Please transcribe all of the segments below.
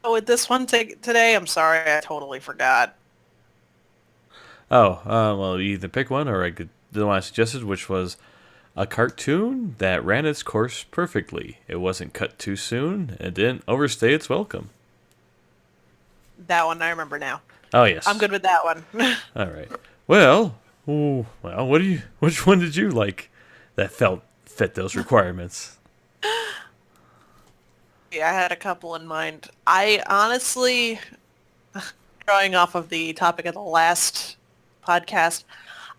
with this one today, I'm sorry, I totally forgot. Well, you either pick one or I could do the one I suggested, which was a cartoon that ran its course perfectly. It wasn't cut too soon. It didn't overstay its welcome. That one I remember now. Oh I'm yes. good with that one. All right. Well, what do you? Which one did you like that felt fit those requirements? Yeah, I had a couple in mind. I honestly, drawing off of the topic of the last podcast,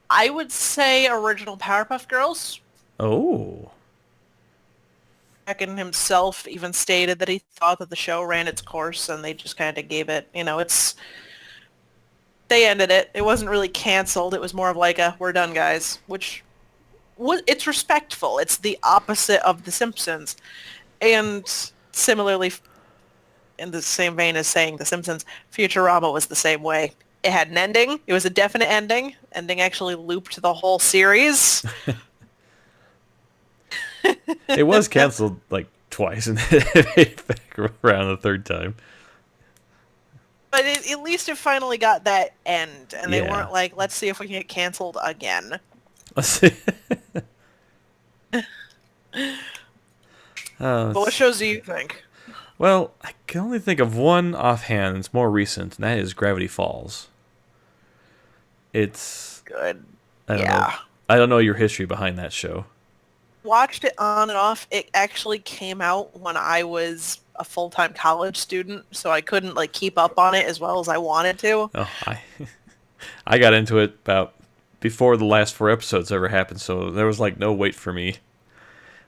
I would say original Powerpuff Girls. Oh, Tekken himself even stated that he thought that the show ran its course and they just kind of gave it, they ended it. It wasn't really canceled. It was more of like a, we're done, guys, which it's respectful. It's the opposite of The Simpsons. And similarly, in the same vein as saying The Simpsons, Futurama was the same way. It had an ending. It was a definite ending. Ending actually looped the whole series. it was canceled like twice, and it made it back around the third time. But at least it finally got that end. And they Yeah. weren't like, let's see if we can get canceled again. Let's see. But what Let's shows do you think? Well, I can only think of one offhand. It's more recent, and that is Gravity Falls. It's Good. I don't know. Yeah. I don't know your history behind that show. Watched it on and off. It actually came out when I was a full-time college student, so I couldn't like keep up on it as well as I wanted to. Oh, I I got into it about before the last four episodes ever happened, so there was like no wait for me.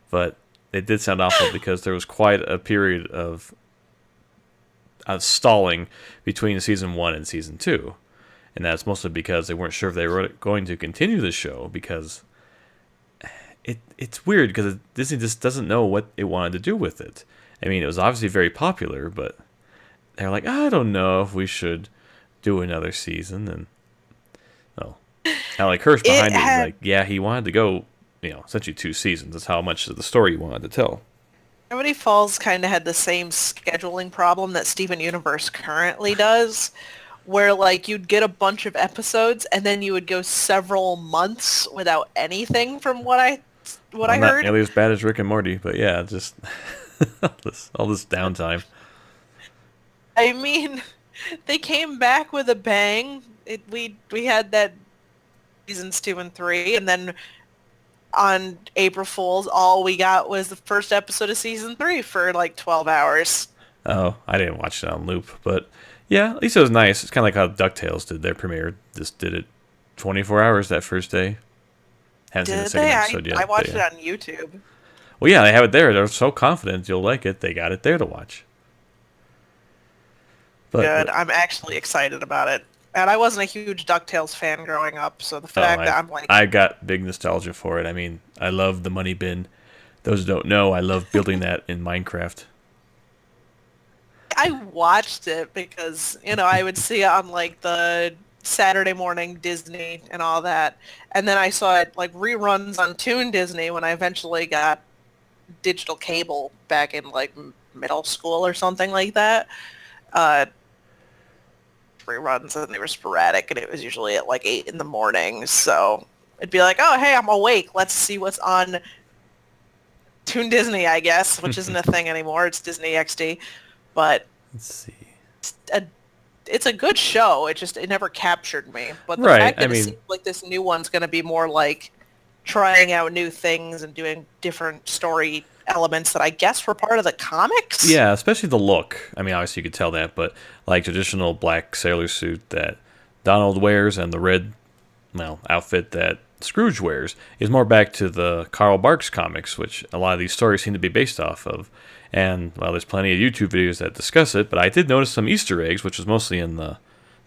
But it did sound awful because there was quite a period of stalling between season one and season two, and that's mostly because they weren't sure if they were going to continue the show because it's weird because Disney just doesn't know what it wanted to do with it. I mean, it was obviously very popular, but they're like, I don't know if we should do another season. And oh, Alec Hirsch It behind it is had like, yeah, he wanted to go, essentially two seasons. That's how much of the story he wanted to tell. Gravity Falls kind of had the same scheduling problem that Steven Universe currently does, where like you'd get a bunch of episodes and then you would go several months without anything from what Well, I not heard. nearly as bad as Rick and Morty, but yeah, just all this downtime. I mean, they came back with a bang. We had that seasons 2 and 3, and then on April Fools, all we got was the first episode of season 3 for like 12 hours. Oh, I didn't watch it on loop, but yeah, at least it was nice. It's kind of like how DuckTales did their premiere. Just did it 24 hours that first day. Haven't seen the Did second they? episode I yet, but watched it yeah. on YouTube. Well, yeah, they have it there. They're so confident you'll like it. They got it there to watch. Good. But I'm actually excited about it. And I wasn't a huge DuckTales fan growing up, so the oh, fact I that I'm like, I got big nostalgia for it. I mean, I love the money bin. Those who don't know, I love building that in Minecraft. I watched it because, I would see it on like the Saturday morning Disney and all that. And then I saw it like reruns on Toon Disney when I eventually got digital cable back in like middle school or something like that. Uh, Reruns and they were sporadic and it was usually at like 8 in the morning. So it'd be like, oh, hey, I'm awake. Let's see what's on Toon Disney, I guess, which isn't a thing anymore. It's Disney XD. But Let's see. a, it's a good show. It never captured me. But the Right. fact I that it mean, seems like this new one's going to be more like trying out new things and doing different story elements that I guess were part of the comics. yeah, especially the look. I mean, obviously you could tell that, but like traditional black sailor suit that Donald wears and the red, outfit that Scrooge wears is more back to the Carl Barks comics, which a lot of these stories seem to be based off of. And well, there's plenty of YouTube videos that discuss it, but I did notice some Easter eggs, which was mostly in the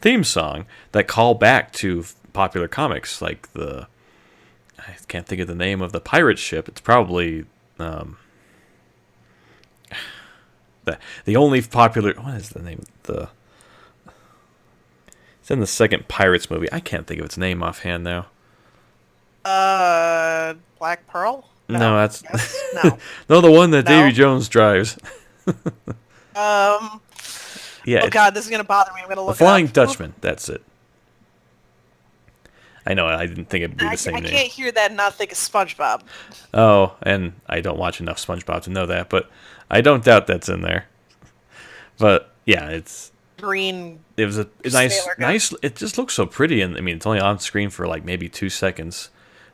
theme song, that call back to popular comics, like I can't think of the name of the pirate ship. It's probably the only popular. What is the name? It's in the second Pirates movie. I can't think of its name offhand now. Black Pearl? No, No. that's Yes? No. no the one that No. Davy Jones drives. Um, Yeah, Oh God, this is gonna bother me. I'm gonna The look Flying it up. Dutchman. That's it. I know. I didn't think it'd be the same I name. can't hear that and not think of SpongeBob. Oh, and I don't watch enough SpongeBob to know that, but I don't doubt that's in there. But yeah, Green it was a sailor guy. nice. It just looks so pretty, and I mean, it's only on screen for like maybe 2 seconds.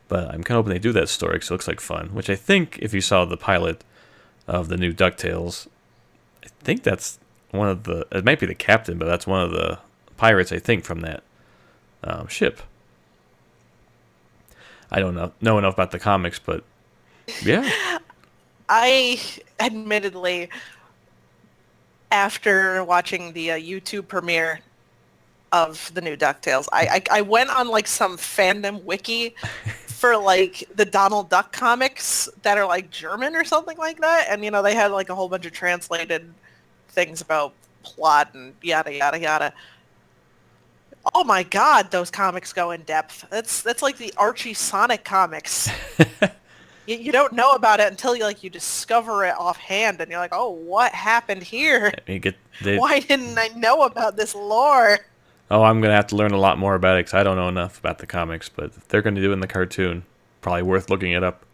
But I'm kind of hoping they do that story because it looks like fun. Which I think, if you saw the pilot of the new DuckTales, I think that's one of the. It might be the captain, but that's one of the pirates. I think from that ship. I don't know enough about the comics, but yeah, I admittedly, after watching the YouTube premiere of the new DuckTales, I went on like some fandom wiki for like the Donald Duck comics that are like German or something like that, and they had like a whole bunch of translated things about plot and yada yada yada. Oh my God, those comics go in depth. That's like the Archie Sonic comics. You don't know about it until you discover it offhand, and you're like, oh, what happened here? Why didn't I know about this lore? Oh, I'm gonna have to learn a lot more about it because I don't know enough about the comics. But if they're gonna do it in the cartoon, probably worth looking it up.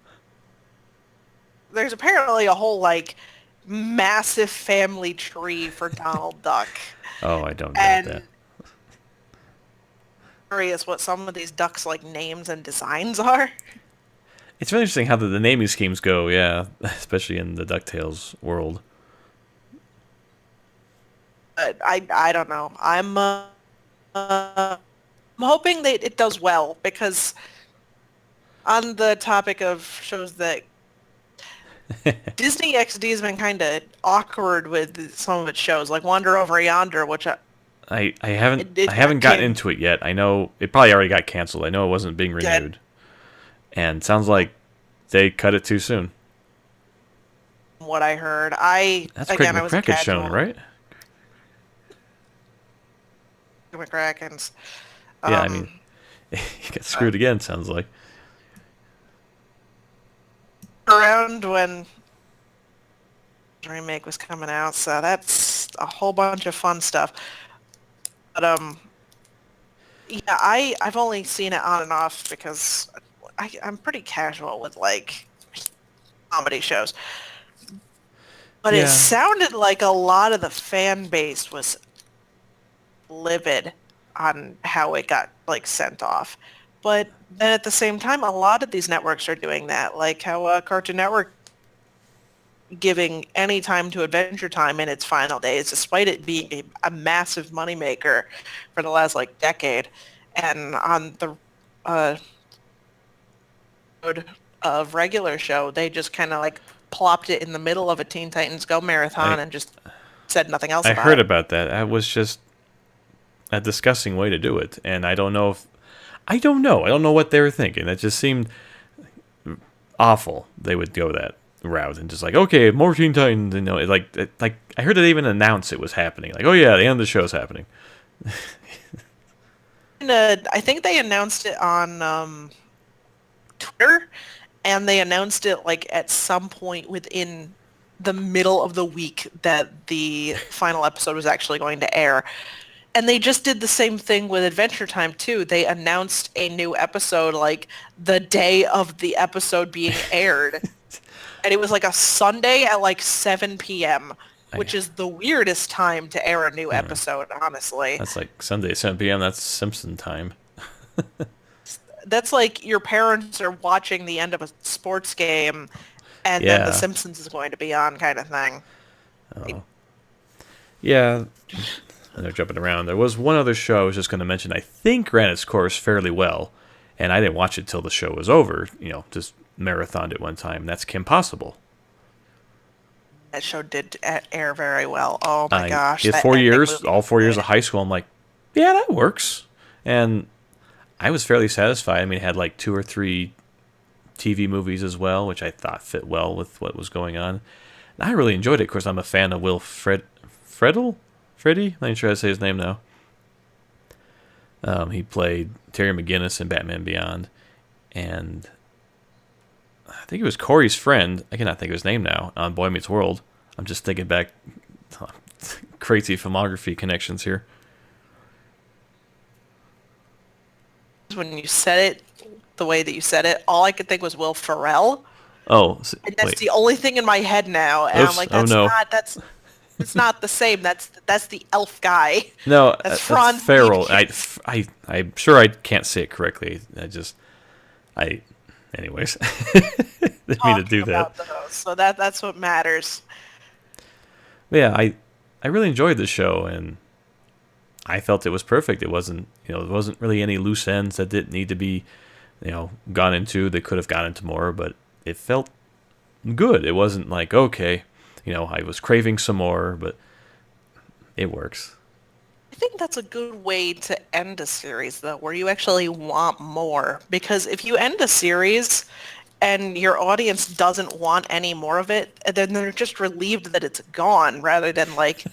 There's apparently a whole like massive family tree for Donald Duck. Oh, I don't doubt that. Curious what some of these ducks like names and designs are. It's really interesting how the naming schemes go, yeah, especially in the DuckTales world. But I don't know. I'm hoping that it does well because on the topic of shows that Disney XD has been kind of awkward with some of its shows, like Wander Over Yonder, which I haven't gotten into it yet. I know it probably already got canceled. I know it wasn't being renewed. And it sounds like they cut it too soon. What I heard. That's Craig McCracken's show, right? McCracken's. Yeah, I mean, he got screwed again, sounds like. Around when the remake was coming out, so that's a whole bunch of fun stuff. But yeah, I've only seen it on and off because I'm pretty casual with like comedy shows. But Yeah. it sounded like a lot of the fan base was livid on how it got like sent off. But then at the same time, a lot of these networks are doing that, like how Cartoon Network giving any time to Adventure Time in its final days, despite it being a massive moneymaker for the last like decade. And on the of regular show, they just kind of like plopped it in the middle of a Teen Titans Go marathon and just said nothing else about it. I heard about that. That was just a disgusting way to do it, and I don't know what they were thinking. It just seemed awful. They would go that route and just like, okay, more Teen Titans. Like I heard they even announce it was happening. Like, oh yeah, the end of the show's happening. I think they announced it on Twitter, and they announced it like at some point within the middle of the week that the final episode was actually going to air. And they just did the same thing with Adventure Time too. They announced a new episode like the day of the episode being aired. And it was like a Sunday at like 7 p.m., which is the weirdest time to air a new episode, honestly. That's like Sunday at 7 p.m. That's Simpson time. That's like your parents are watching the end of a sports game, and then The Simpsons is going to be on kind of thing. Oh. Yeah. And they're jumping around. There was one other show I was just going to mention. I think ran its course fairly well, and I didn't watch it till the show was over. Just marathoned it one time. That's Kim Possible. That show did air very well. Oh my gosh! It's 4 years, all 4 years of high school. I'm like, yeah, that works. And I was fairly satisfied. I mean, it had like 2 or 3 TV movies as well, which I thought fit well with what was going on. And I really enjoyed it. Of course, I'm a fan of Will Friedle. Freddy? I'm not sure how to say his name now. He played Terry McGinnis in Batman Beyond. And I think it was Corey's friend. I cannot think of his name now. On Boy Meets World. I'm just thinking back crazy filmography connections here. When you said it the way that you said it, all I could think was Will Ferrell. Oh, And that's wait. the only thing in my head now. And I'm Oops. like, Oh no. it's not the same. That's the elf guy. No, That's Franz Farrell. Biebke. I'm sure I can't say it correctly. Anyways, didn't mean to do that. Those. So that's what matters. But yeah, I really enjoyed the show, and I felt it was perfect. It wasn't, there wasn't really any loose ends that didn't need to be, gone into. They could have gone into more, but it felt good. It wasn't like, okay, I was craving some more, but it works. I think that's a good way to end a series, though, where you actually want more. Because if you end a series and your audience doesn't want any more of it, then they're just relieved that it's gone, rather than like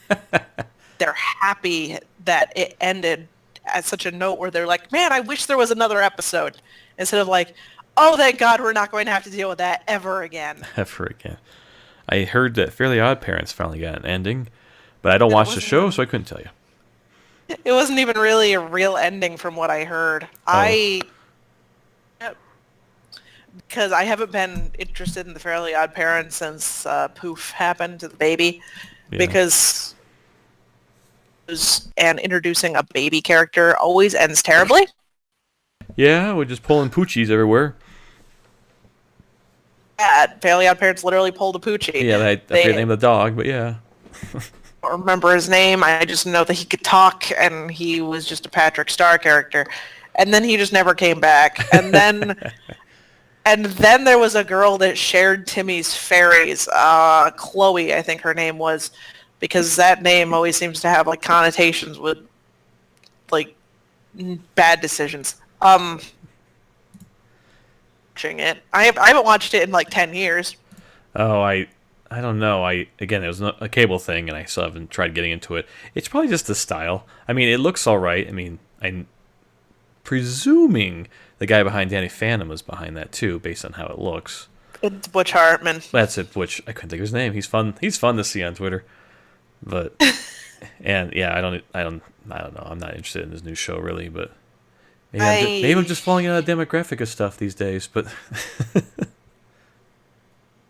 they're happy that it ended at such a note where they're like, man, I wish there was another episode. Instead of like, oh, thank God we're not going to have to deal with that ever again. Ever again. I heard that Fairly Odd Parents finally got an ending, but I don't watch the show, so I couldn't tell you. It wasn't even really a real ending from what I heard. Because I haven't been interested in the Fairly Odd Parents since Poof happened to the baby. Yeah. Because and introducing a baby character always ends terribly. Yeah, we're just pulling poochies everywhere. Yeah, Fairly Odd Parents literally pulled a poochie. Yeah, I forget the name of the dog, but yeah. I don't remember his name. I just know that he could talk, and he was just a Patrick Star character. And then he just never came back. And then and then there was a girl that shared Timmy's fairies. Chloe, I think her name was, because that name always seems to have like connotations with like bad decisions. Watching it, I haven't watched it in like 10 years. Oh, I don't know. Again, it was a cable thing, and I still haven't tried getting into it. It's probably just the style. I mean, it looks all right. I mean, I'm presuming the guy behind Danny Phantom was behind that too, based on how it looks. It's Butch Hartman. That's it. Butch. I couldn't think of his name. He's fun. He's fun to see on Twitter. But and yeah, I don't know. I'm not interested in his new show really, but maybe I'm just falling out of demographic of stuff these days. But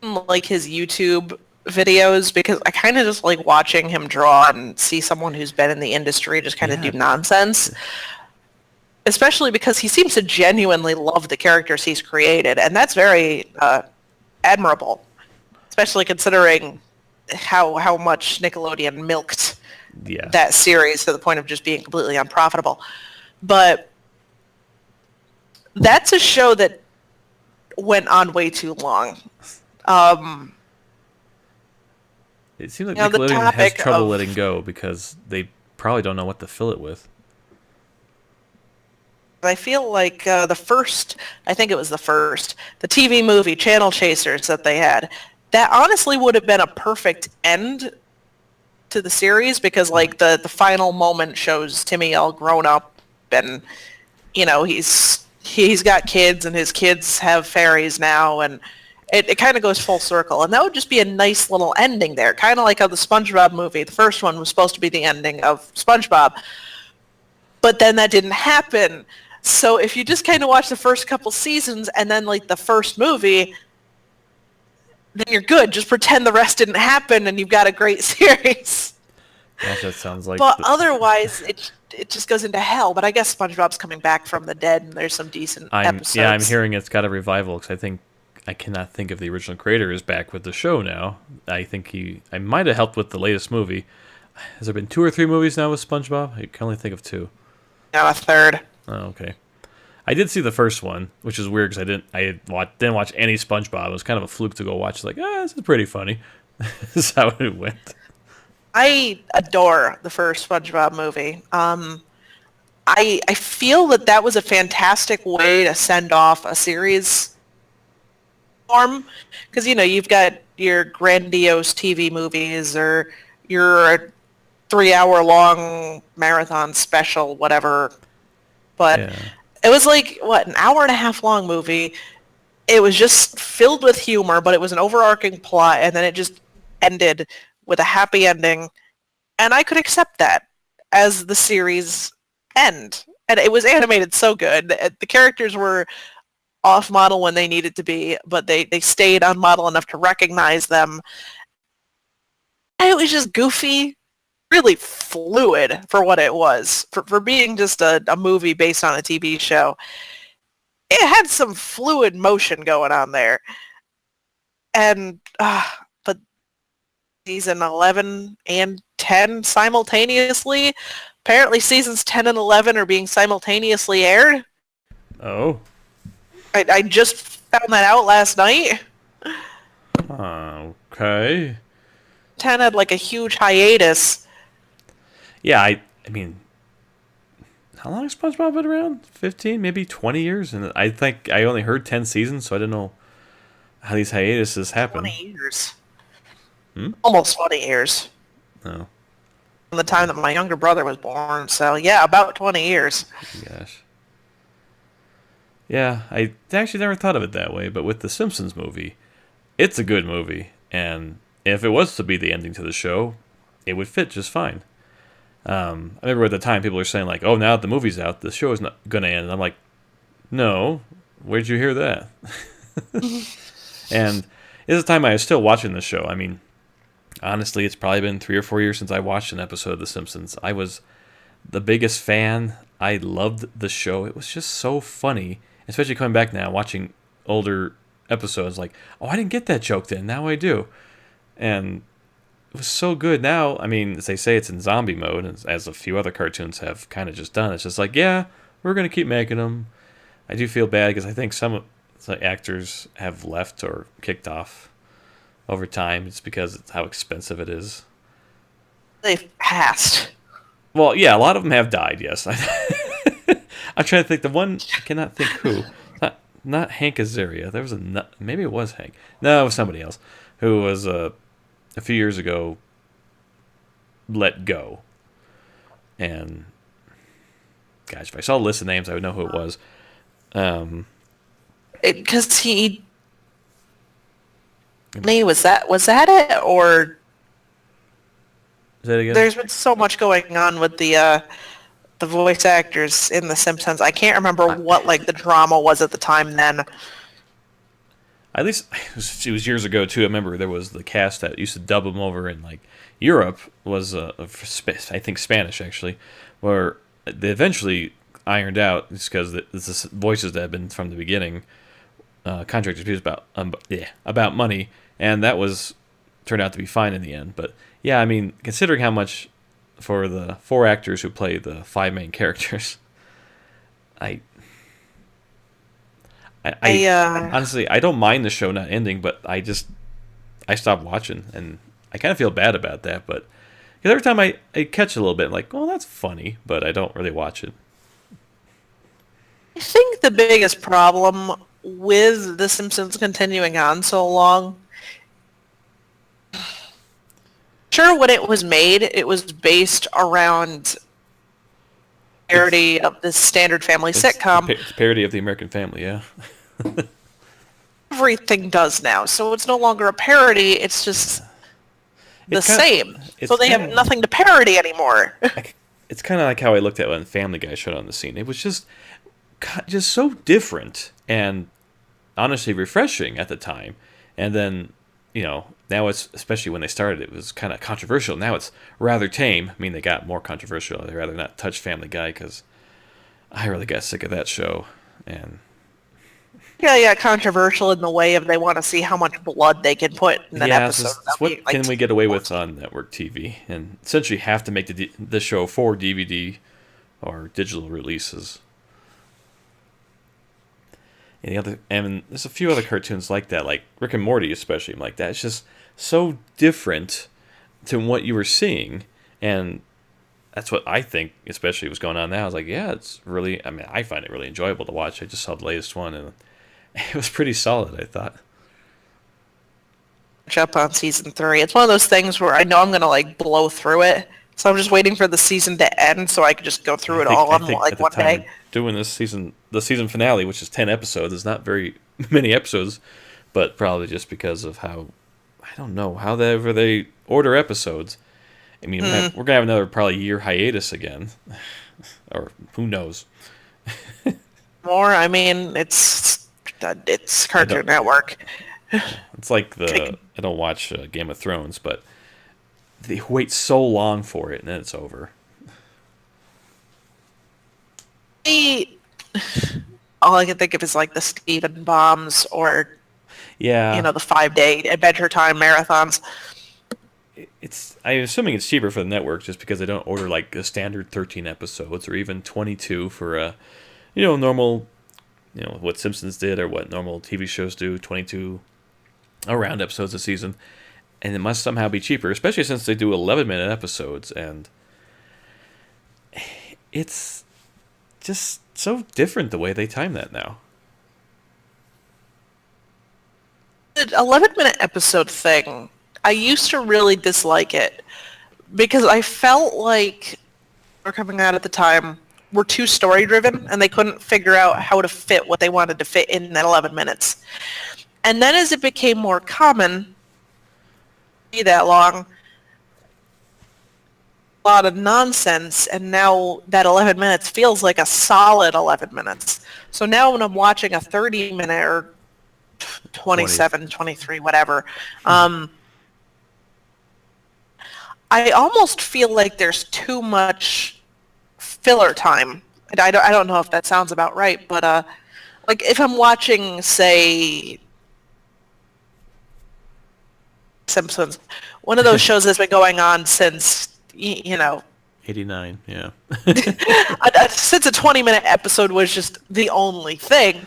like his YouTube videos, because I kind of just like watching him draw and see someone who's been in the industry just kind of do nonsense. Especially because he seems to genuinely love the characters he's created, and that's very admirable. Especially considering how much Nickelodeon milked that series to the point of just being completely unprofitable. But that's a show that went on way too long. It seems like Nickelodeon has trouble letting go because they probably don't know what to fill it with. I feel like the TV movie, Channel Chasers, that they had, that honestly would have been a perfect end to the series, because like the final moment shows Timmy all grown up, and he's got kids, and his kids have fairies now, and it kind of goes full circle. And that would just be a nice little ending there, kind of like how the SpongeBob movie, the first one, was supposed to be the ending of SpongeBob, but then that didn't happen. So if you just kind of watch the first couple seasons and then like the first movie, then you're good. Just pretend the rest didn't happen and you've got a great series. Gosh, that sounds like... But otherwise, it just goes into hell. But I guess SpongeBob's coming back from the dead, and there's some decent episodes. Yeah, I'm hearing it's got a revival, because I cannot think if the original creator is back with the show now. I think I might have helped with the latest movie. Has there been 2 or 3 movies now with SpongeBob? I can only think of 2. Now a third. Oh, okay. I did see the first one, which is weird because didn't watch any SpongeBob. It was kind of a fluke to go watch. It's like, this is pretty funny. This is how it went. I adore the first SpongeBob movie. I feel that was a fantastic way to send off a series form, because you've got your grandiose TV movies or your 3-hour-long marathon special, whatever. But it was like, an hour-and-a-half long movie. It was just filled with humor, but it was an overarching plot, and then it just ended with a happy ending. And I could accept that as the series end. And it was animated so good. The characters were off model when they needed to be, but they stayed on model enough to recognize them. And it was just goofy, really fluid for what it was. For being just a movie based on a TV show. It had some fluid motion going on there. And, but season 11 and 10 simultaneously. Apparently seasons 10 and 11 are being simultaneously aired. Oh. I just found that out last night. Okay. 10 had like a huge hiatus. Yeah, I mean, how long has SpongeBob been around? 15, maybe 20 years? And I think I only heard 10 seasons, so I didn't know how these hiatuses happen. 20 years. Almost 20 years. Oh. From the time that my younger brother was born. So yeah, about 20 years. Gosh. Yeah, I actually never thought of it that way, but with the Simpsons movie, it's a good movie, and if it was to be the ending to the show, it would fit just fine. I remember at the time people were saying like, "Oh, now that the movie's out, the show is not going to end." And I'm like, "No, where'd you hear that?" And this is the time I was still watching the show. I mean, honestly, it's probably been 3 or 4 years since I watched an episode of The Simpsons. I was the biggest fan. I loved the show. It was just so funny, especially coming back now, watching older episodes. Like, oh, I didn't get that joke then. Now I do. And it was so good. Now, I mean, as they say, it's in zombie mode, as a few other cartoons have kind of just done. It's just like, yeah, we're going to keep making them. I do feel bad because I think some actors have left or kicked off over time. It's because it's how expensive it is. They've passed. Well, yeah, a lot of them have died, yes. I'm trying to think. The one, I cannot think who. Not Hank Azaria. There was maybe it was Hank. No, it was somebody else who was a few years ago let go. And gosh, if I saw the list of names, I would know who it was. Because was that it, or Say that again? there's been so much going on with the voice actors in The Simpsons. I can't remember what like the drama was at the time then. At least it was years ago too. I remember there was the cast that used to dub them over in like Europe was I think Spanish actually, where they eventually ironed out just because the voices that had been from the beginning contract disputes about money, and that was turned out to be fine in the end. But yeah, I mean, considering how much for the 4 actors who play the 5 main characters, I honestly, I don't mind the show not ending, but I stopped watching, and I kind of feel bad about that. But because every time I catch a little bit, like, oh, that's funny, but I don't really watch it. I think the biggest problem with The Simpsons continuing on so long, sure, when it was made, it was based around parody of the standard family sitcom. It's a parody of the American Family, yeah. Everything does now, so it's no longer a parody, it's just the same. So they have nothing to parody anymore. It's kind of like how I looked at when Family Guy showed on the scene. It was just so different and honestly refreshing at the time. And then, now it's, especially when they started, it was kind of controversial. Now it's rather tame. I mean, they got more controversial. They'd rather not touch Family Guy because I really got sick of that show. And yeah, controversial in the way of they want to see how much blood they can put in an episode. What can we get away with on network TV? And essentially have to make the show for DVD or digital releases. And there's a few other cartoons like that, like Rick and Morty especially, like that. It's just so different to what you were seeing, and that's what I think especially was going on now. I was like, yeah, it's really, I mean, I find it really enjoyable to watch. I just saw the latest one, and it was pretty solid, I thought. Up on season 3. It's one of those things where I know I'm going to like blow through it, so I'm just waiting for the season to end so I could just go through it all on like one day. Doing the season finale, which is 10 episodes, is not very many episodes, but probably just because of how, I don't know, however they order episodes, I mean, we're gonna have another probably year hiatus again, or who knows? More. I mean, it's I don't. Cartoon Network. Yeah, it's like I don't watch Game of Thrones, but they wait so long for it, and then it's over. I- All I can think of is like the Steven Bombs or Yeah, the 5-day Adventure Time marathons. I'm assuming it's cheaper for the network just because they don't order like a standard 13 episodes or even 22 for a normal, what Simpsons did or what normal TV shows do, 22 around episodes a season. And it must somehow be cheaper, especially since they do 11-minute episodes, and it's just so different the way they time that now. The 11-minute episode thing, I used to really dislike it because I felt like we're coming out at the time were too story driven and they couldn't figure out how to fit what they wanted to fit in that 11 minutes. And then as it became more common, be that long, a lot of nonsense, and now that 11 minutes feels like a solid 11 minutes. So now when I'm watching a 30-minute or 27, 23, whatever, I almost feel like there's too much filler time. And I don't know if that sounds about right, but like if I'm watching, say, Simpsons, one of those shows that's been going on since, 89, yeah. since a 20-minute episode was just the only thing,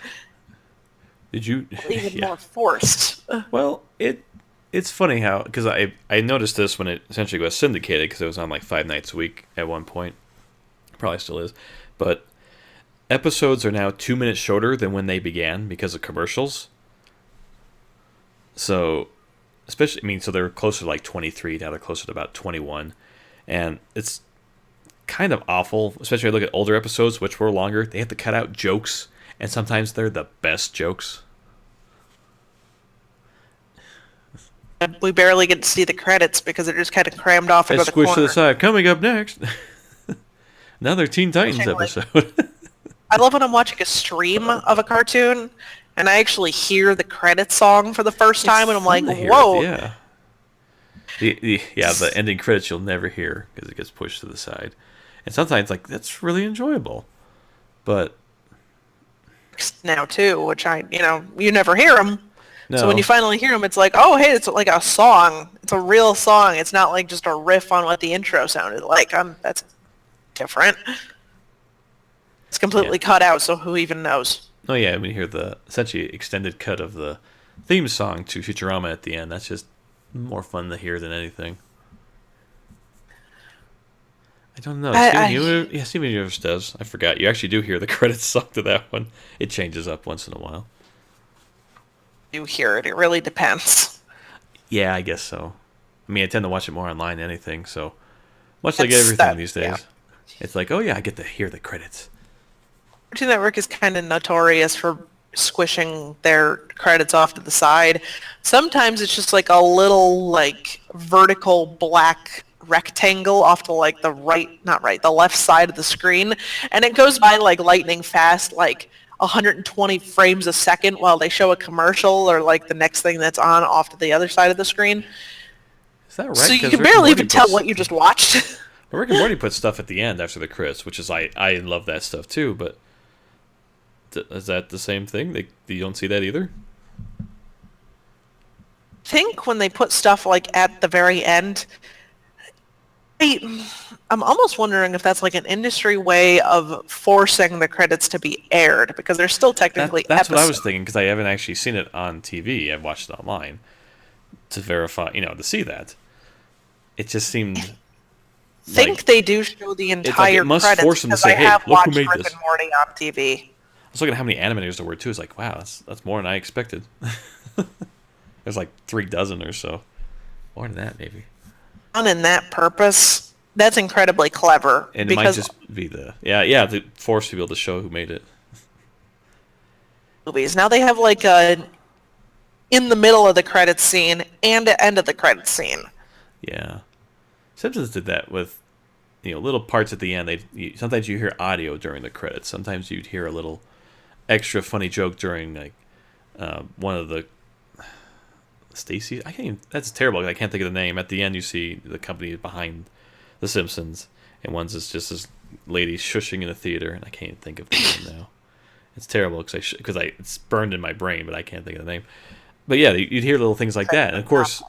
Did you? even Yeah. more forced. Well, it's funny how, because I noticed this when it essentially got syndicated because it was on like 5 nights a week at one point. Probably still is, but episodes are now 2 minutes shorter than when they began because of commercials. So, so they're closer to like 23, now they're closer to about 21. And it's kind of awful, especially when I look at older episodes, which were longer. They have to cut out jokes, and sometimes they're the best jokes. We barely get to see the credits because they're just kind of crammed off into It's the squished to corner. the side. Coming up next, another Teen Titans episode. I love when I'm watching a stream of a cartoon and I actually hear the credit song for the first time and I'm like, whoa. Yeah. The ending credits you'll never hear because it gets pushed to the side. And sometimes, like, that's really enjoyable. But Now, too, which you never hear them. no. So when you finally hear them, it's like, oh, hey, it's like a song. It's a real song. It's not like just a riff on what the intro sounded like. That's different. It's completely cut out, so who even knows? Oh, yeah, when you hear the essentially extended cut of the theme song to Futurama at the end, that's just more fun to hear than anything. I don't know. Steven Universe does. I forgot. You actually do hear the credits song to that one. It changes up once in a while. You hear it. It really depends. Yeah, I guess so. I mean, I tend to watch it more online than anything, so much like everything these days. Yeah. It's like, oh yeah, I get to hear the credits. Cartoon Network is kind of notorious for squishing their credits off to the side. Sometimes it's just like a little like vertical black rectangle off to like the the left side of the screen, and it goes by like lightning fast, like 120 frames a second while they show a commercial or like the next thing that's on off to the other side of the screen. Is that right? So you 'Cause can Rick and barely Morty even tell puts- what you just watched. Rick and Morty puts stuff at the end after the credits, which is I love that stuff too. But is that the same thing? You don't see that either? I think when they put stuff like at the very end, I'm almost wondering if that's like an industry way of forcing the credits to be aired because they're still technically That's what I was episodes. thinking because I haven't actually seen it on TV. I've watched it online to verify, to see that. It just seemed. I think they do show the entire it must credits force them to because say, I "Hey, have look who watched made Rick this." and Morty on TV. I was looking at how many animators there were too. It's like, wow, that's more than I expected. There's like 3 dozen or so, more than that maybe. On in that purpose, that's incredibly clever. And it might just be to force people to show who made it. Movies now they have like a in the middle of the credits scene and the end of the credits scene. Yeah. Simpsons did that with little parts at the end. Sometimes you hear audio during the credits. Sometimes you'd hear a little extra funny joke during like one of the Stacy. I can't. Even, that's terrible. I can't think of the name. At the end, you see the company behind the Simpsons, and one's is just this lady shushing in the theater, and I can't think of the name now. It's terrible because it's burned in my brain, but I can't think of the name. But yeah, you'd hear little things like that, and of course,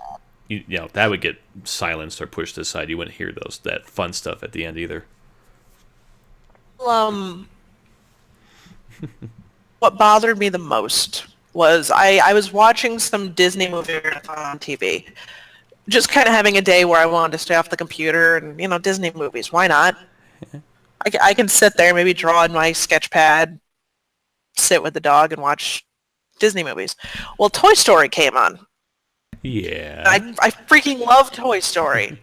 that would get silenced or pushed aside. You wouldn't hear that fun stuff at the end either. What bothered me the most was I was watching some Disney movie on TV, just kind of having a day where I wanted to stay off the computer and Disney movies. Why not? I can sit there, maybe draw in my sketch pad, sit with the dog, and watch Disney movies. Well, Toy Story came on. Yeah. I freaking love Toy Story.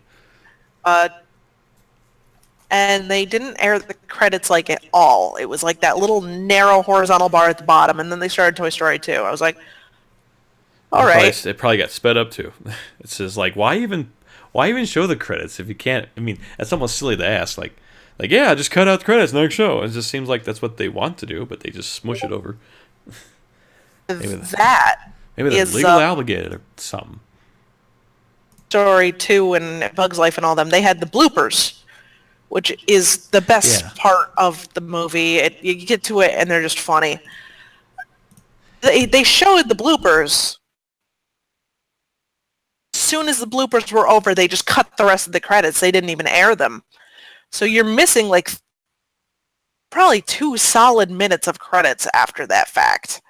And they didn't air the credits like at all. It was like that little narrow horizontal bar at the bottom, and then they started Toy Story 2. I was like, all right. It probably got sped up too. It's just like, why even show the credits if you can't? I mean, that's almost silly to ask. Like, yeah, just cut out the credits next show. It just seems like that's what they want to do, but they just smush it over. Maybe they're legally obligated or something. Story 2 and Bug's Life and all them, they had the bloopers, which is the best part of the movie. You get to it and they're just funny. They showed the bloopers. As soon as the bloopers were over, they just cut the rest of the credits. They didn't even air them. So you're missing like probably 2 solid minutes of credits after that fact.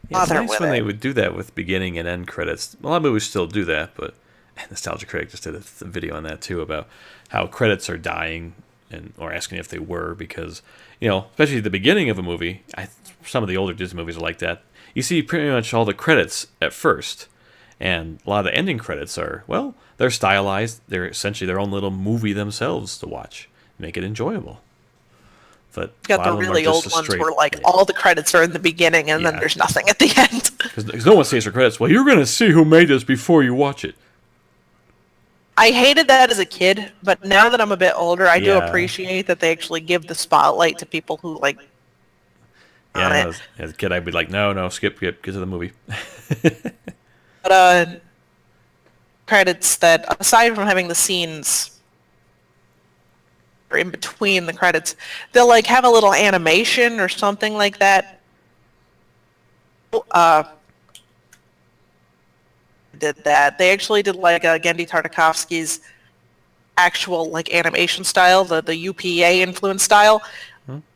Yeah, it's nice when they would do that with beginning and end credits. A lot of movies still do that, but Nostalgia Critic just did a video on that too about how credits are dying or asking if they were because, especially at the beginning of a movie, some of the older Disney movies are like that. You see pretty much all the credits at first, and a lot of the ending credits are, they're stylized. They're essentially their own little movie themselves to watch, make it enjoyable. But you got the really old ones where all the credits are in the beginning and then there's nothing at the end. Because no one says for credits. Well, you're going to see who made this before you watch it. I hated that as a kid, but now that I'm a bit older, I do appreciate that they actually give the spotlight to people who like. Yeah, as a kid, I'd be like, no, skip, get to the movie. But credits that, aside from having the scenes in between the credits, they'll like have a little animation or something like that. Did that. They actually did like Genndy Tartakovsky's actual like animation style, the UPA influence style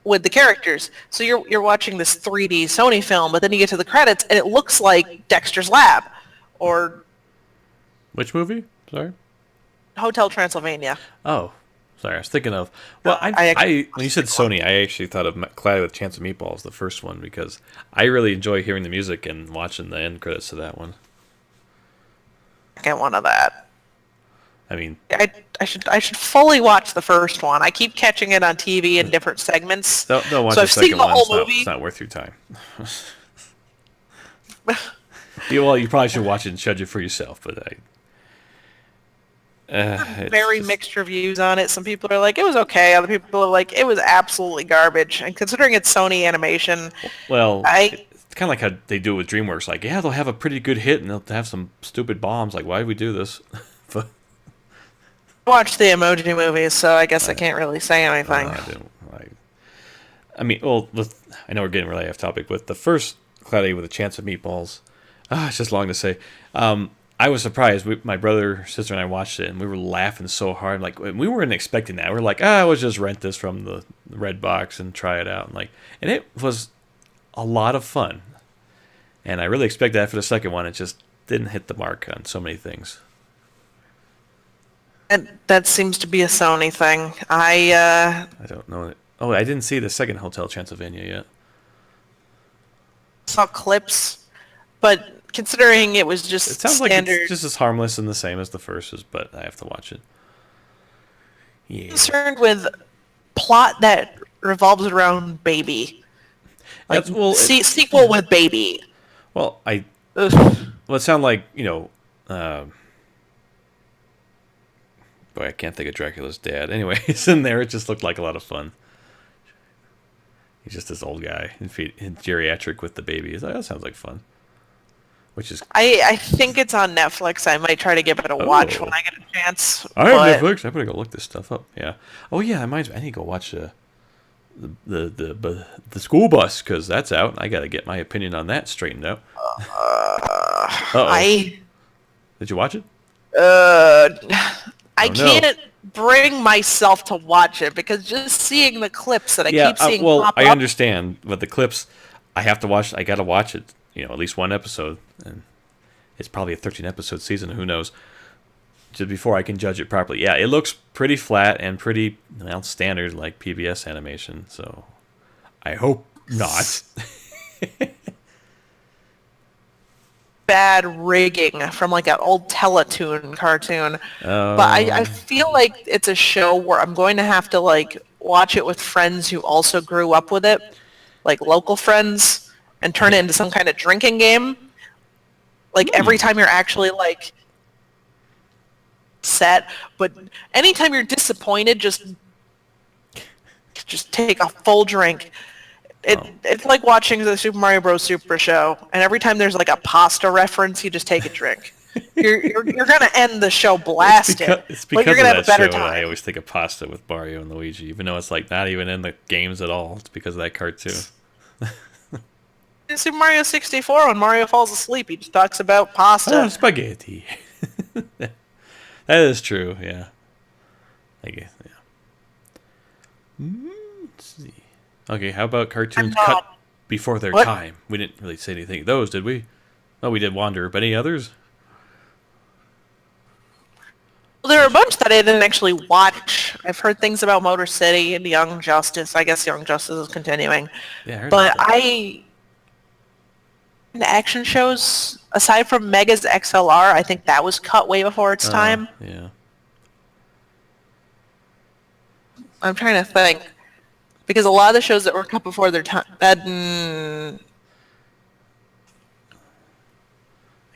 with the characters. So you're watching this 3D Sony film, but then you get to the credits and it looks like Dexter's Lab or which movie? Sorry. Hotel Transylvania. Oh. Sorry, I was thinking of... Well, when you said Sony, I actually thought of Cloudy with a Chance of Meatballs, the first one, because I really enjoy hearing the music and watching the end credits of that one. Second one of that. I mean... I should fully watch the first one. I keep catching it on TV in different segments. Don't watch the second one. It's not worth your time. You probably should watch it and judge it for yourself, but very mixed reviews on it. Some people are like, it was okay. Other people are like, it was absolutely garbage. And considering it's Sony Animation, it's kind of like how they do it with DreamWorks. Like, they'll have a pretty good hit and they'll have some stupid bombs. Like, why did we do this? I watched the Emoji Movie, so I guess I can't really say anything. I know we're getting really off topic, but the first Cloudy with a Chance of Meatballs, it's just long to say. I was surprised. My brother, sister, and I watched it, and we were laughing so hard. Like, we weren't expecting that. We were like, we'll just rent this from the Red Box and try it out. And it was a lot of fun. And I really expected that for the second one. It just didn't hit the mark on so many things. And that seems to be a Sony thing. I don't know. Oh, I didn't see the second Hotel Transylvania yet. Saw clips, but considering it was just it sounds standard, like it's just as harmless and the same as the first is, but I have to watch it. Yeah. Concerned with plot that revolves around baby. Like sequel with baby. Well, it sounded like Boy, I can't think of Dracula's dad. Anyway, he's in there. It just looked like a lot of fun. He's just this old guy in geriatric with the baby. He's like, that sounds like fun. Which is... I think it's on Netflix. I might try to give it a watch when I get a chance. I have Netflix. I better go look this stuff up. Yeah. Oh yeah, I need to go watch the school bus because that's out. I got to get my opinion on that straightened out. Did you watch it? I can't bring myself to watch it because just seeing the clips that I keep seeing pop up. I understand, but the clips I have to watch. I got to watch it. At least one episode, and it's probably a 13-episode season. Who knows? Just before I can judge it properly. Yeah, it looks pretty flat and pretty standard like PBS animation. So I hope not. Bad rigging from like an old Teletoon cartoon. But I feel like it's a show where I'm going to have to like watch it with friends who also grew up with it, like local friends. And turn it into some kind of drinking game. Like every time you're actually like set, but anytime you're disappointed, just take a full drink. It's like watching the Super Mario Bros. Super Show, and every time there's like a pasta reference, you just take a drink. You're gonna end the show blasted. It's because you're gonna have a better time. I always think of pasta with Mario and Luigi, even though it's like not even in the games at all. It's because of that cartoon. In Super Mario 64, when Mario falls asleep, he just talks about pasta. Oh, spaghetti. That is true, yeah. I guess, yeah. Let's see. Okay, how about cartoons cut before their time? We didn't really say anything of those, did we? Oh, we did Wander, but any others? Well, there are a bunch that I didn't actually watch. I've heard things about Motor City and Young Justice. I guess Young Justice is continuing. Yeah, I heard but about that. The action shows, aside from Mega's XLR, I think that was cut way before its time. Yeah. I'm trying to think. Because a lot of the shows that were cut before their time... I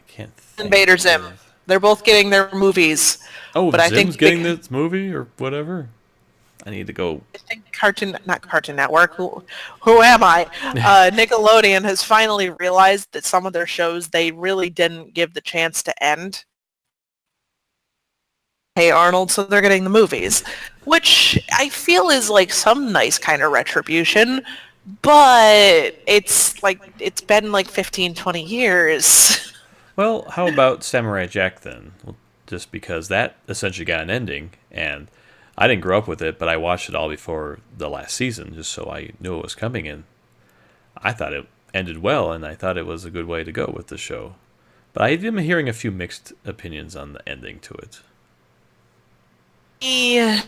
can't think. Invader Zim. They're both getting their movies. Oh, but Zim's getting this movie or whatever? I need to go. I think not Cartoon Network. Who am I? Nickelodeon has finally realized that some of their shows they really didn't give the chance to end. Hey Arnold, so they're getting the movies, which I feel is like some nice kind of retribution, but it's been like 15, 20 years. Well, how about Samurai Jack then? Well, just because that essentially got an ending, and I didn't grow up with it, but I watched it all before the last season, just so I knew it was coming in. I thought it ended well, and I thought it was a good way to go with the show. But I've been hearing a few mixed opinions on the ending to it. Yeah,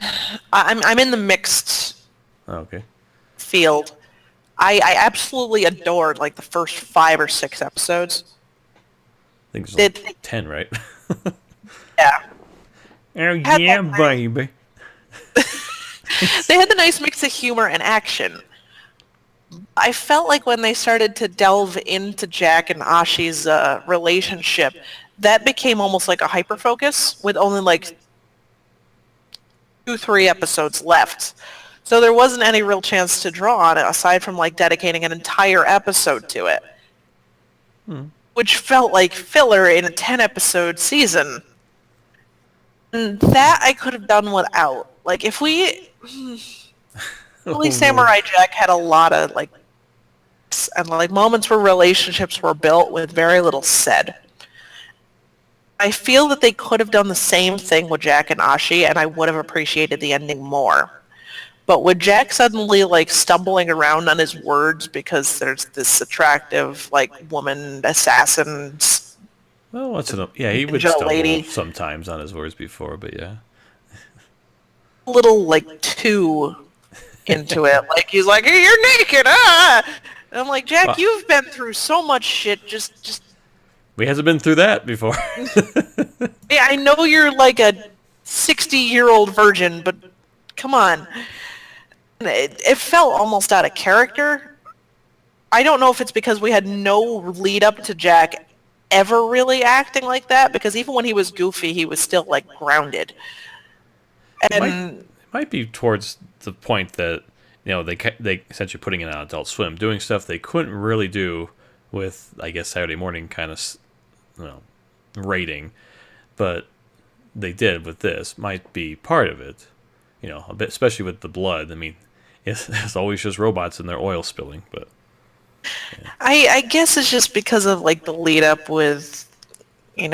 I'm in the mixed field. I absolutely adored like the first 5 or 6 episodes. I think there's like 10, right? Yeah. Oh yeah, baby. They had the nice mix of humor and action. I felt like when they started to delve into Jack and Ashi's relationship, that became almost like a hyper-focus with only like 2-3 episodes left. So there wasn't any real chance to draw on it aside from like dedicating an entire episode to it. Which felt like filler in a 10-episode season. And that I could have done without. Like if we... Samurai Jack had a lot of like... and like moments where relationships were built with very little said. I feel that they could have done the same thing with Jack and Ashi, and I would have appreciated the ending more. But with Jack suddenly like stumbling around on his words because there's this attractive like woman assassin. Well, he would stumble sometimes on his words before, but yeah. A little like too into it. Like he's like, hey, you're naked, ah! And I'm like, Jack, you've been through so much shit. Just. We hasn't been through that before. Yeah, I know you're like a 60-year-old virgin, but come on. It felt almost out of character. I don't know if it's because we had no lead up to Jack ever really acting like that, because even when he was goofy, he was still like grounded. And It might be towards the point that they essentially putting it on Adult Swim, doing stuff they couldn't really do with, I guess, Saturday morning kind of rating, but they did with this. Might be part of it, a bit, especially with the blood. I mean, it's always just robots and their oil spilling, but I guess it's just because of like the lead up with,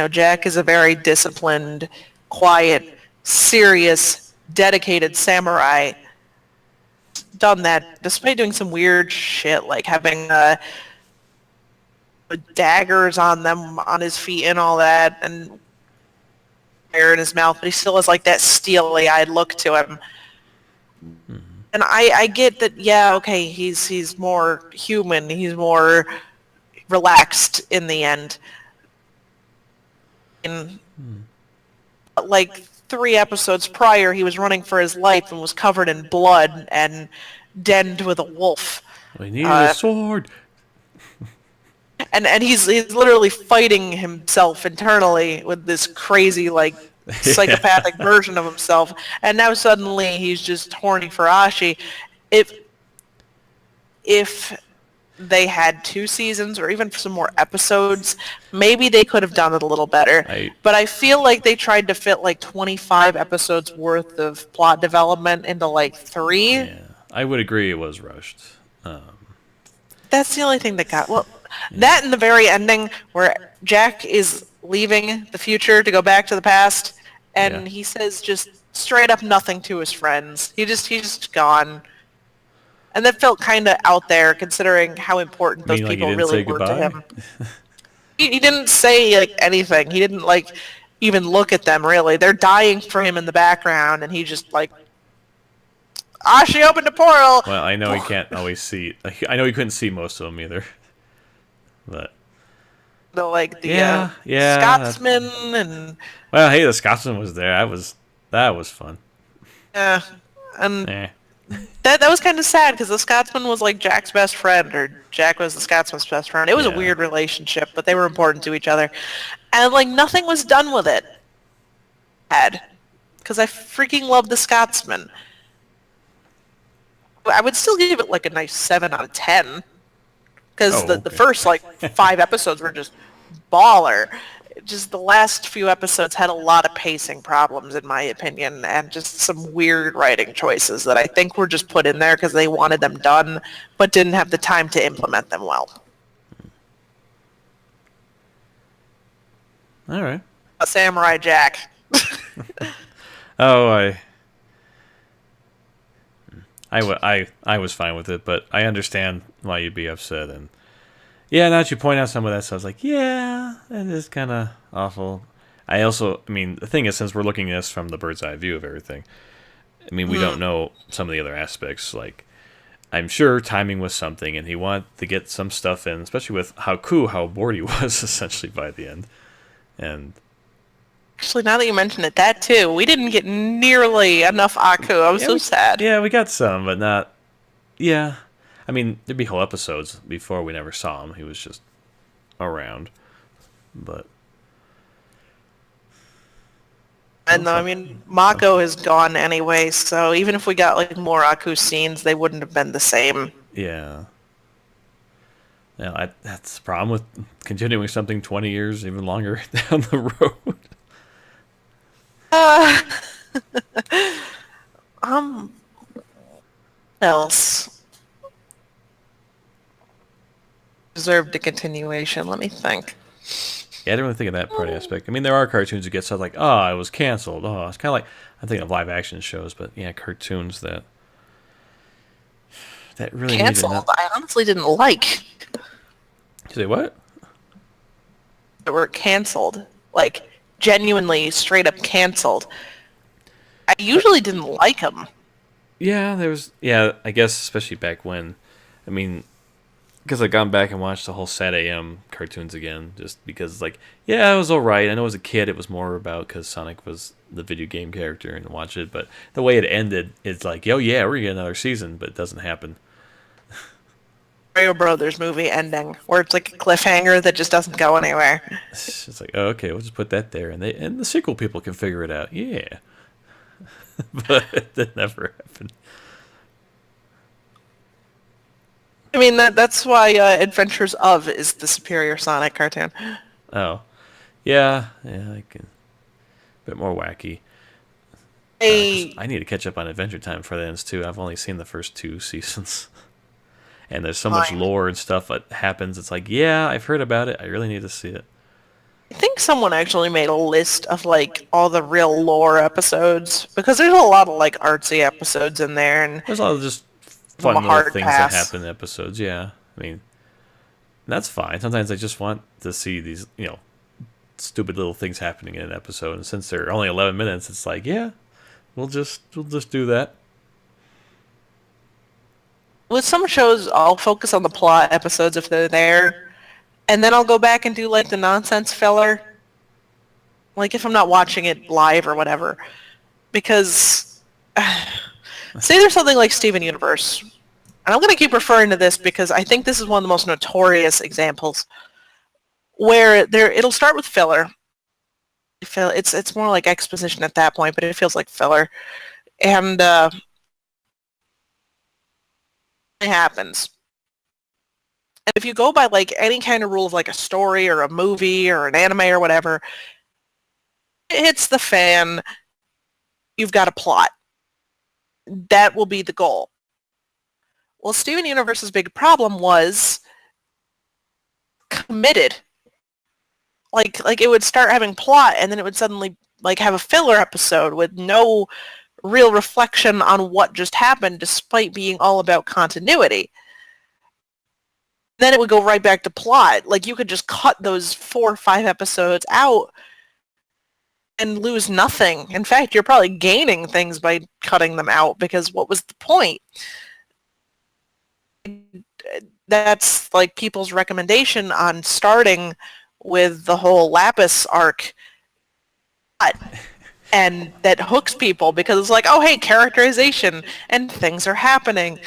Jack is a very disciplined, quiet, serious, dedicated samurai. Done that despite doing some weird shit like having daggers on his feet and all that, and fire in his mouth, but he still has like that steely-eyed look to him. And I get that, yeah, okay, he's more human, he's more relaxed in the end. And like 3 episodes prior, he was running for his life and was covered in blood and denned with a wolf. We need a sword. And he's literally fighting himself internally with this crazy, like, psychopathic version of himself. And now suddenly he's just horny for Ashi. If they had 2 seasons or even some more episodes, maybe they could have done it a little better. But I feel like they tried to fit like 25 episodes worth of plot development into like 3. Yeah, I would agree it was rushed. That's the only thing that got... Well, that and the very ending where Jack is leaving the future to go back to the past, and he says just straight up nothing to his friends. He's just gone. And that felt kind of out there, considering how important those people really were to him. He didn't say like anything. He didn't like even look at them really. They're dying for him in the background, and he just like, she opened a portal. Well, I know he can't always see. I know he couldn't see most of them either. But the Scotsman and well, hey, the Scotsman was there. That was fun. Yeah, and that was kind of sad because the Scotsman was like Jack's best friend, or Jack was the Scotsman's best friend. It was a weird relationship, but they were important to each other, and like nothing was done with it. Because I freaking love the Scotsman. I would still give it like a nice 7 out of 10. Because the first like 5 episodes were just baller. Just the last few episodes had a lot of pacing problems, in my opinion, and just some weird writing choices that I think were just put in there because they wanted them done, but didn't have the time to implement them well. All right. A Samurai Jack. I was fine with it, but I understand why you'd be upset. And now that you point out some of that stuff, I was like, yeah, that is kind of awful. The thing is, since we're looking at this from the bird's eye view of everything, we don't know some of the other aspects. Like, I'm sure timing was something, and he wanted to get some stuff in, especially with how bored he was, essentially, by the end. And actually, now that you mention it, that too. We didn't get nearly enough Aku. I was so sad. Yeah, we got some, but not... Yeah. There'd be whole episodes before we never saw him. He was just around. But... And Mako is gone anyway, so even if we got like more Aku scenes, they wouldn't have been the same. Yeah. That's the problem with continuing something 20 years, even longer, down the road. Else deserved a continuation. Let me think. Yeah, I didn't really think of that part aspect. There are cartoons that get stuff like, it was canceled. It's kind of like, I'm thinking of live action shows, but yeah, cartoons that really canceled. I honestly didn't like. You say what? That were canceled, like genuinely straight up canceled. I usually didn't like them. Yeah, I guess especially back when, because I've gone back and watched the whole Sat AM cartoons again, just because, it was alright. I know as a kid it was more about because Sonic was the video game character and watch it, but the way it ended, it's like, we're gonna get another season, but it doesn't happen. Mario Brothers movie ending, where it's like a cliffhanger that just doesn't go anywhere. It's like, okay, we'll just put that there, and the sequel people can figure it out. Yeah. but that never happened. I mean, that's why Adventures of is the superior Sonic cartoon. Oh, yeah, like a bit more wacky. 'Cause I I need to catch up on Adventure Time for that ends too. I've only seen the first 2 seasons, and there's so much fine. lore and stuff that happens. It's like, yeah, I've heard about it. I really need to see it. I think someone actually made a list of like all the real lore episodes because there's a lot of like artsy episodes in there and There's a lot of just give them a fun little hard things that pass. happen in episodes. Yeah, I mean, that's fine. Sometimes I just want to see these, stupid little things happening in an episode. And since they're only 11 minutes, it's like, yeah, we'll just do that. With some shows, I'll focus on the plot episodes if they're there, and then I'll go back and do like the nonsense filler, like if I'm not watching it live or whatever. Because say there's something like Steven Universe, and I'm going to keep referring to this because I think this is one of the most notorious examples where it'll start with filler. It's more like exposition at that point, but it feels like filler, and it happens. And if you go by like any kind of rule of like a story or a movie or an anime or whatever, it hits the fan, you've got a plot. That will be the goal. Well, Steven Universe's big problem was committed. Like it would start having plot and then it would suddenly like have a filler episode with no real reflection on what just happened despite being all about continuity. Then it would go right back to plot. Like you could just cut those 4 or 5 episodes out and lose nothing. In fact, you're probably gaining things by cutting them out because what was the point? That's like people's recommendation on starting with the whole Lapis arc, and that hooks people because it's like, oh hey, characterization and things are happening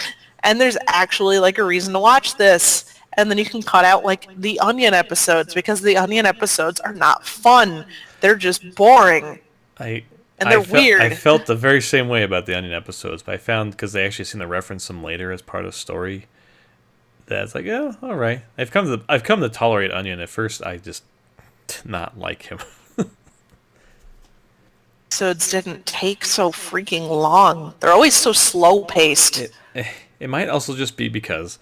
and there's actually like a reason to watch this. And then you can cut out like the Onion episodes because the Onion episodes are not fun. They're just boring I and they're I weird. felt the very same way about the Onion episodes, but I found because they actually seem to reference them later as part of the story, that it's like, yeah, all right. I've come to tolerate Onion. At first, I just did not like him. Episodes didn't take so freaking long. They're always so slow paced. It might also just be because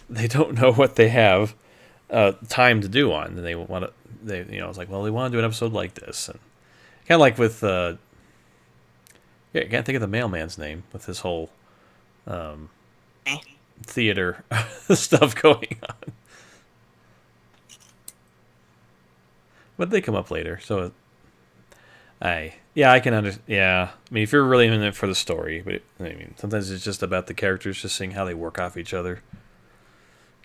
they don't know what they have time to do on, and they want to. It's like, well, they want to do an episode like this, and kind of like with I can't think of the mailman's name with his whole theater stuff going on. But they come up later, so I can understand. Yeah, I mean, if you're really in it for the story, but I mean, sometimes it's just about the characters just seeing how they work off each other.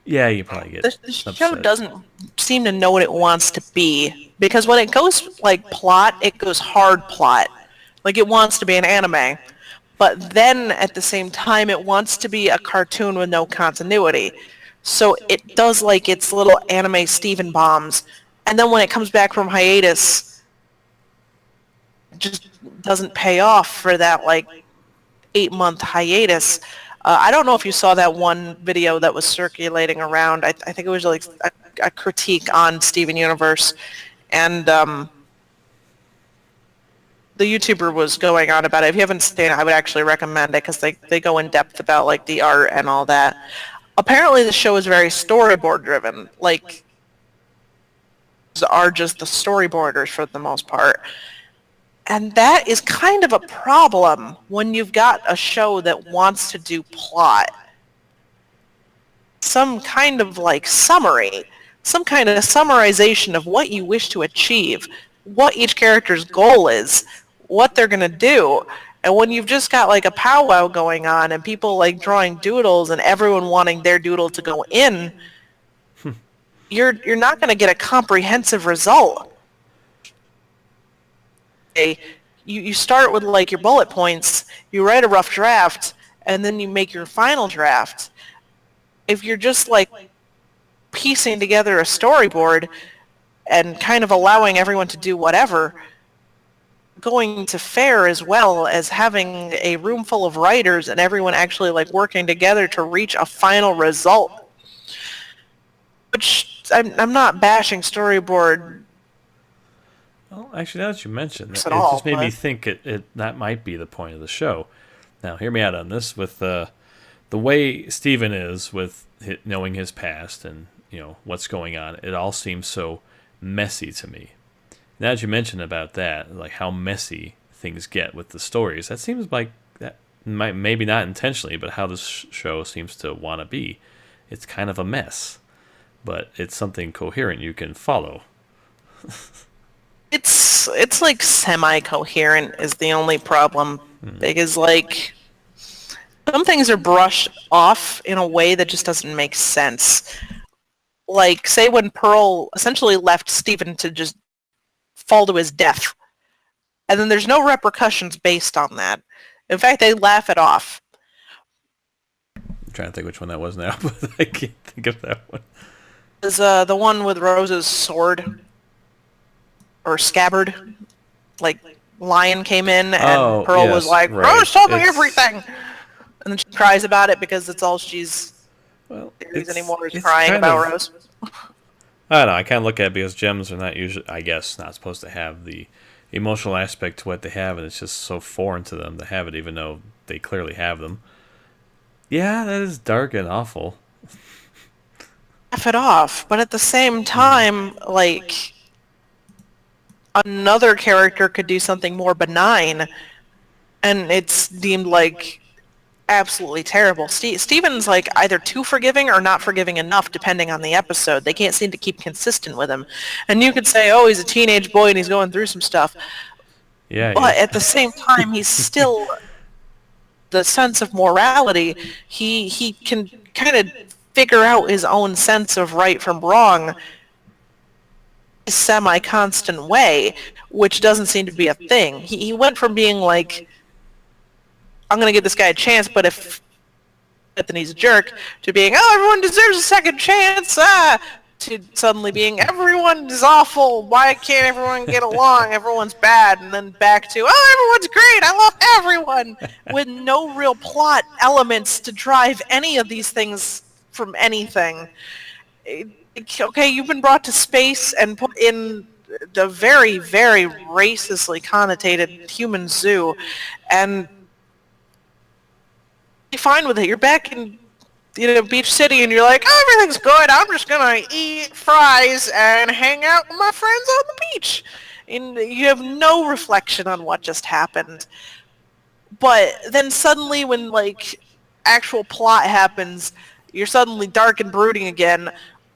Yeah, you probably get The show upset. doesn't seem to know what it wants to be because when it goes like plot, it goes hard plot. Like it wants to be an anime. But then at the same time, it wants to be a cartoon with no continuity. So it does like its little anime Steven bombs. And then when it comes back from hiatus, it just doesn't pay off for that like 8-month hiatus. I don't know if you saw that one video that was circulating around. I think it was like a critique on Steven Universe. And the YouTuber was going on about it. If you haven't seen it, I would actually recommend it because they go in depth about like the art and all that. Apparently the show is very storyboard driven. Like are just the storyboarders for the most part. And that is kind of a problem when you've got a show that wants to do plot. Some kind of like summary, some kind of summarization of what you wish to achieve, what each character's goal is, what they're going to do. And when you've just got like a powwow going on and people like drawing doodles and everyone wanting their doodle to go in, you're not going to get a comprehensive result. You start with like your bullet points, you write a rough draft, and then you make your final draft. If you're just like piecing together a storyboard and kind of allowing everyone to do whatever, going to fare as well as having a room full of writers and everyone actually like working together to reach a final result. Which I'm not bashing storyboard Well, actually, now that you mentioned it, at it all, just made me but think that might be the point of the show. Now, hear me out on this. With the way Steven is with knowing his past and what's going on, it all seems so messy to me. Now that you mentioned about that, like how messy things get with the stories, that seems like that might maybe not intentionally, but how this show seems to want to be. It's kind of a mess, but it's something coherent you can follow. it's like semi-coherent is the only problem because like some things are brushed off in a way that just doesn't make sense. Like say when Pearl essentially left Steven to just fall to his death. And then there's no repercussions based on that. In fact, they laugh it off. I'm trying to think which one that was now, but I can't think of that one. Is the one with Rose's sword or scabbard? Like Lion came in and Pearl was like, right. Rose told me everything. And then she cries about it because it's all she's series anymore is crying about Rose. I don't know. I kind of look at it because gems are not usually, I guess, not supposed to have the emotional aspect to what they have, and it's just so foreign to them to have it, even though they clearly have them. Yeah, that is dark and awful. Laugh it off, but at the same time, like another character could do something more benign, and it's deemed like absolutely terrible. Steven's like either too forgiving or not forgiving enough, depending on the episode. They can't seem to keep consistent with him. And you could say, oh, he's a teenage boy and he's going through some stuff. Yeah. But at the same time, he's still the sense of morality. He can kind of figure out his own sense of right from wrong in a semi-constant way, which doesn't seem to be a thing. He went from being like, I'm going to give this guy a chance, but if then he's a jerk, to being, oh, everyone deserves a second chance, to suddenly being, everyone is awful, why can't everyone get along, everyone's bad, and then back to, oh, everyone's great, I love everyone, with no real plot elements to drive any of these things from anything. Okay, you've been brought to space and put in the very, very racistly connotated human zoo, and fine with it. You're back in Beach City and you're like, oh, everything's good. I'm just gonna eat fries and hang out with my friends on the beach. And you have no reflection on what just happened. But then suddenly when like actual plot happens, you're suddenly dark and brooding again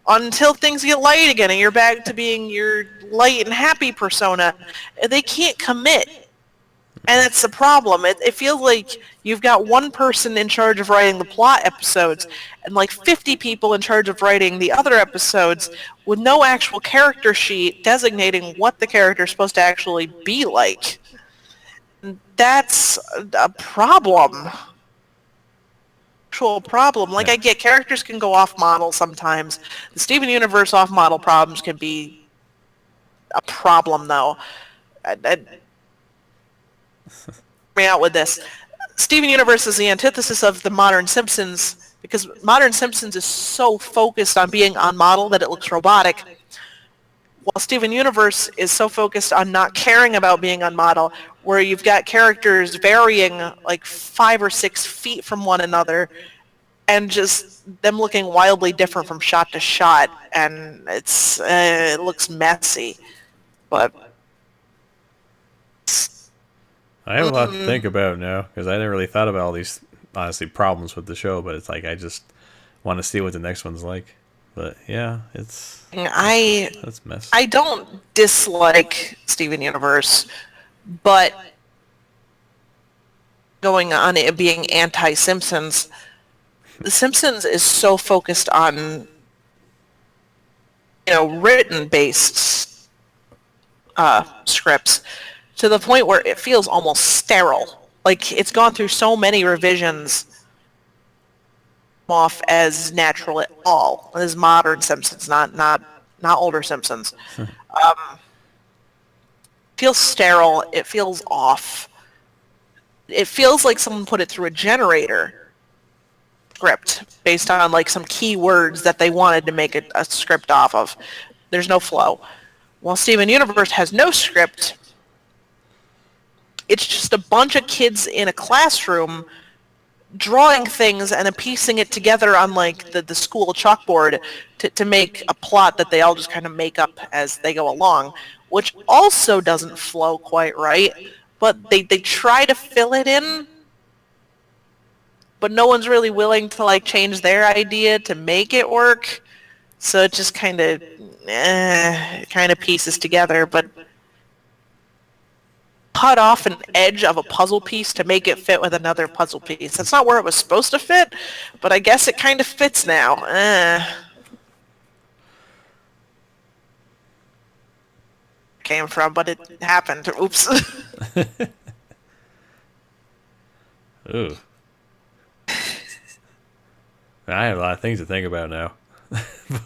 until things get light again and you're back to being your light and happy persona. They can't commit. And that's the problem. It feels like you've got one person in charge of writing the plot episodes and like 50 people in charge of writing the other episodes with no actual character sheet designating what the character is supposed to actually be like. And that's a problem. Actual problem. Like, I get characters can go off-model sometimes. The Steven Universe off-model problems can be a problem, though. Me out with this. Steven Universe is the antithesis of the modern Simpsons because modern Simpsons is so focused on being on model that it looks robotic, while Steven Universe is so focused on not caring about being on model, where you've got characters varying like 5 or 6 feet from one another and just them looking wildly different from shot to shot, and it looks messy, but I have a lot to think about now because I never really thought about all these honestly problems with the show, but it's like I just want to see what the next one's like. But yeah, that's messy. I don't dislike Steven Universe, but going on it being anti-Simpsons, The Simpsons is so focused on written-based scripts, to the point where it feels almost sterile. Like, it's gone through so many revisions off as natural at all. As modern Simpsons, not older Simpsons. feels sterile. It feels off. It feels like someone put it through a generator script based on like some keywords that they wanted to make a script off of. There's no flow. While Steven Universe has no script, it's just a bunch of kids in a classroom drawing things and then piecing it together on like the school chalkboard to make a plot that they all just kind of make up as they go along, which also doesn't flow quite right, but they try to fill it in, but no one's really willing to like change their idea to make it work, so it just kind of pieces together, but cut off an edge of a puzzle piece to make it fit with another puzzle piece. That's not where it was supposed to fit, but I guess it kind of fits now. Came from, but it happened. Oops. Ooh. I have a lot of things to think about now.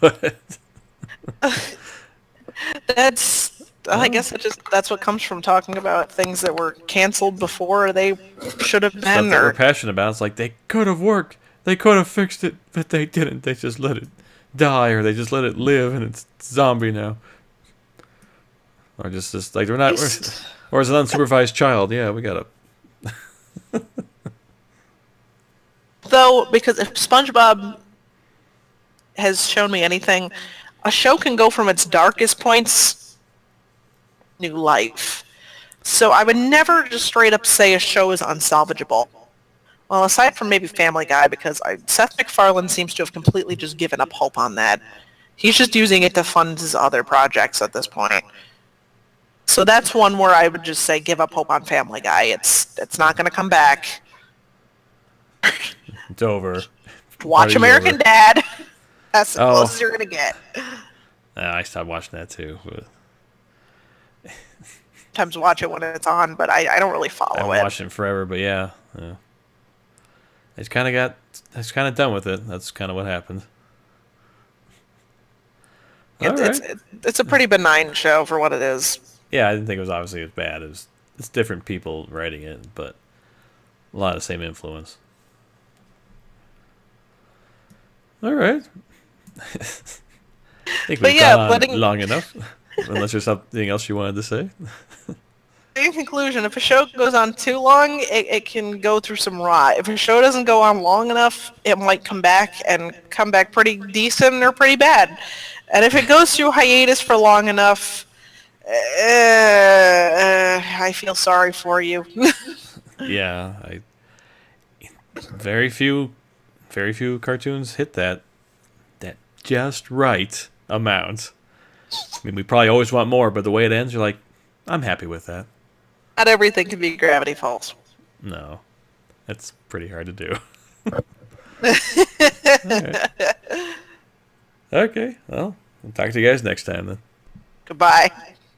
But I guess that's what comes from talking about things that were canceled before they should have been. Stuff that we're passionate about. It's like they could have worked. They could have fixed it, but they didn't. They just let it die, or they just let it live, and it's zombie now. Or just like we're not, or as an unsupervised child. Yeah, we gotta. Though, because if SpongeBob has shown me anything, a show can go from its darkest points new life. So I would never just straight up say a show is unsalvageable. Well, aside from maybe Family Guy, because Seth MacFarlane seems to have completely just given up hope on that. He's just using it to fund his other projects at this point. So that's one where I would just say give up hope on Family Guy. It's not going to come back. It's over. Watch American Dad. That's the closest you're going to get. I stopped watching that too. But sometimes watch it when it's on, but I don't really follow it. I've watched it forever, but yeah. It's kind of done with it. That's kind of what happened. It's a pretty benign show for what it is. Yeah, I didn't think it was obviously as bad. It's different people writing it, but a lot of the same influence. All right. I think we've gone on long enough. Unless there's something else you wanted to say. In conclusion, if a show goes on too long, it can go through some rot. If a show doesn't go on long enough, it might come back pretty decent or pretty bad. And if it goes through hiatus for long enough, I feel sorry for you. Yeah, very few cartoons hit that just right amount. I mean, we probably always want more, but the way it ends, you're like, I'm happy with that. Not everything can be Gravity Falls. No, that's pretty hard to do. Okay, well, I'll talk to you guys next time then. Goodbye.